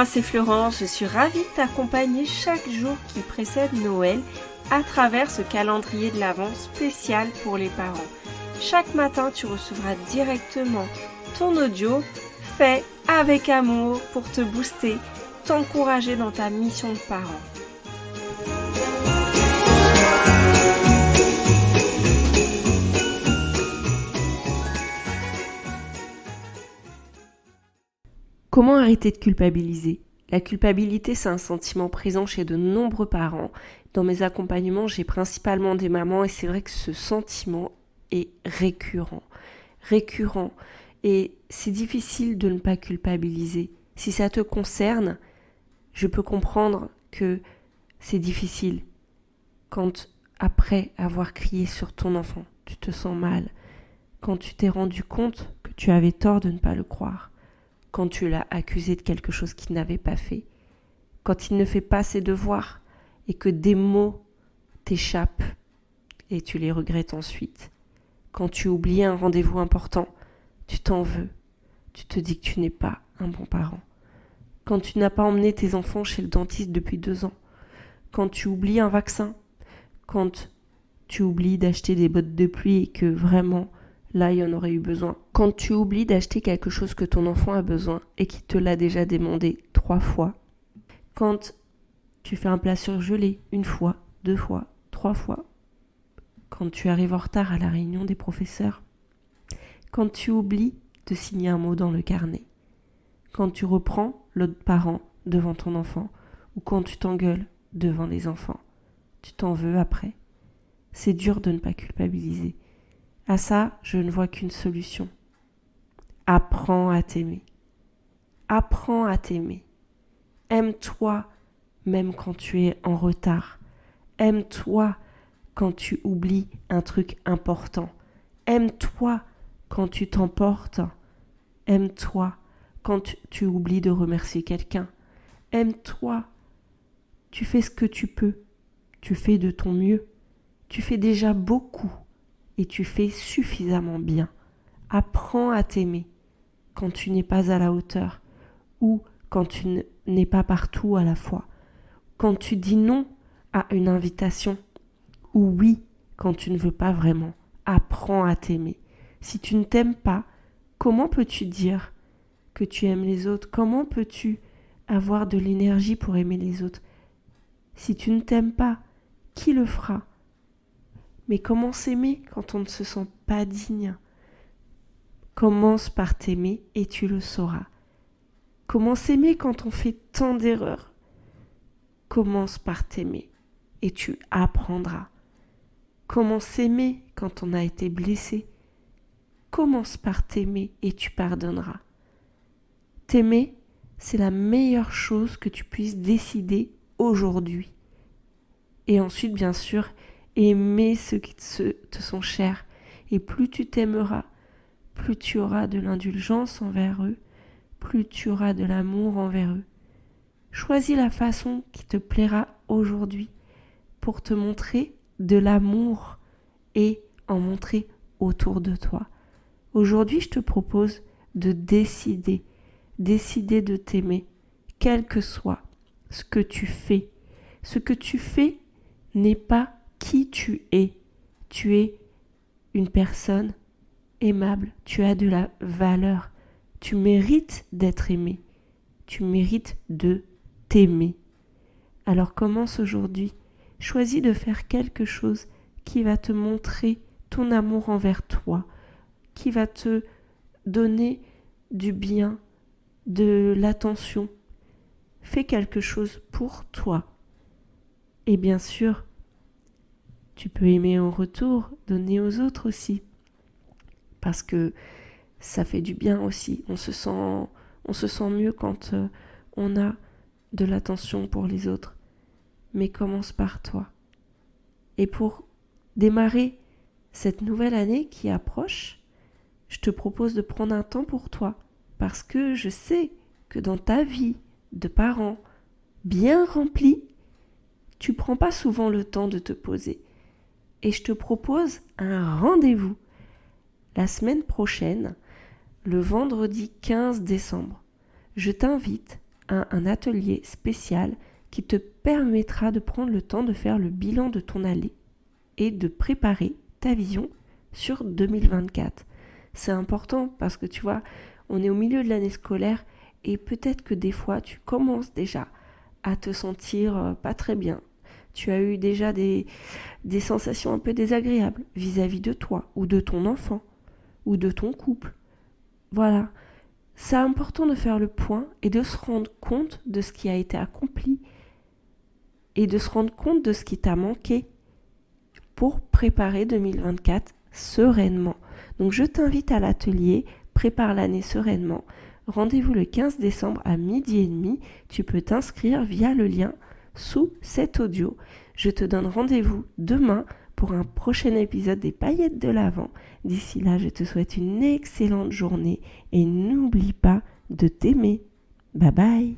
moi c'est Florence, je suis ravie de t'accompagner chaque jour qui précède Noël à travers ce calendrier de l'Avent spécial pour les parents. Chaque matin, tu recevras directement ton audio fait avec amour pour te booster, t'encourager dans ta mission de parent. Comment arrêter de culpabiliser ? La culpabilité, c'est un sentiment présent chez de nombreux parents. Dans mes accompagnements, j'ai principalement des mamans et c'est vrai que ce sentiment est récurrent. Et c'est difficile de ne pas culpabiliser. Si ça te concerne, je peux comprendre que c'est difficile. Quand, après avoir crié sur ton enfant, tu te sens mal. Quand tu t'es rendu compte que tu avais tort de ne pas le croire. Quand tu l'as accusé de quelque chose qu'il n'avait pas fait, quand il ne fait pas ses devoirs et que des mots t'échappent et tu les regrettes ensuite, quand tu oublies un rendez-vous important, tu t'en veux, tu te dis que tu n'es pas un bon parent, quand tu n'as pas emmené tes enfants chez le dentiste depuis 2 ans, quand tu oublies un vaccin, quand tu oublies d'acheter des bottes de pluie et que vraiment là, il y en aurait eu besoin. Quand tu oublies d'acheter quelque chose que ton enfant a besoin et qu'il te l'a déjà demandé 3 fois. Quand tu fais un plat surgelé 1 fois, 2 fois, 3 fois. Quand tu arrives en retard à la réunion des professeurs. Quand tu oublies de signer un mot dans le carnet. Quand tu reprends l'autre parent devant ton enfant. Ou quand tu t'engueules devant les enfants. Tu t'en veux après. C'est dur de ne pas culpabiliser. À ça, je ne vois qu'une solution. Apprends à t'aimer. Apprends à t'aimer. Aime-toi même quand tu es en retard. Aime-toi quand tu oublies un truc important. Aime-toi quand tu t'emportes. Aime-toi quand tu oublies de remercier quelqu'un. Aime-toi. Tu fais ce que tu peux. Tu fais de ton mieux. Tu fais déjà beaucoup. Et tu fais suffisamment bien. Apprends à t'aimer quand tu n'es pas à la hauteur ou quand tu n'es pas partout à la fois. Quand tu dis non à une invitation ou oui quand tu ne veux pas vraiment. Apprends à t'aimer. Si tu ne t'aimes pas, comment peux-tu dire que tu aimes les autres ? Comment peux-tu avoir de l'énergie pour aimer les autres ? Si tu ne t'aimes pas, qui le fera ? Mais comment s'aimer quand on ne se sent pas digne ? Commence par t'aimer et tu le sauras. Comment s'aimer quand on fait tant d'erreurs ? Commence par t'aimer et tu apprendras. Comment s'aimer quand on a été blessé ? Commence par t'aimer et tu pardonneras. T'aimer, c'est la meilleure chose que tu puisses décider aujourd'hui. Et ensuite, bien sûr, aimer ceux qui te sont chers. Et plus tu t'aimeras, plus tu auras de l'indulgence envers eux, plus tu auras de l'amour envers eux. Choisis la façon qui te plaira aujourd'hui pour te montrer de l'amour et en montrer autour de toi. Aujourd'hui, je te propose de décider de t'aimer, quel que soit ce que tu fais. Ce que tu fais n'est pas qui tu es. Tu es une personne aimable, tu as de la valeur, tu mérites d'être aimé, tu mérites de t'aimer. Alors commence aujourd'hui, choisis de faire quelque chose qui va te montrer ton amour envers toi, qui va te donner du bien, de l'attention. Fais quelque chose pour toi. Et bien sûr, tu peux aimer en retour, donner aux autres aussi. Parce que ça fait du bien aussi. On se sent mieux quand on a de l'attention pour les autres. Mais commence par toi. Et pour démarrer cette nouvelle année qui approche, je te propose de prendre un temps pour toi. Parce que je sais que dans ta vie de parent bien remplie, tu prends pas souvent le temps de te poser. Et je te propose un rendez-vous la semaine prochaine, le vendredi 15 décembre. Je t'invite un atelier spécial qui te permettra de prendre le temps de faire le bilan de ton année et de préparer ta vision sur 2024. C'est important parce que tu vois, on est au milieu de l'année scolaire et peut-être que des fois tu commences déjà à te sentir pas très bien. Tu as eu déjà des sensations un peu désagréables vis-à-vis de toi ou de ton enfant ou de ton couple. Voilà, c'est important de faire le point et de se rendre compte de ce qui a été accompli et de se rendre compte de ce qui t'a manqué pour préparer 2024 sereinement. Donc je t'invite à l'atelier Prépare l'année sereinement. Rendez-vous le 15 décembre à 12h30. Tu peux t'inscrire via le lien sous cet audio. Je te donne rendez-vous demain pour un prochain épisode des Paillettes de l'Avent. D'ici là, je te souhaite une excellente journée et n'oublie pas de t'aimer. Bye bye.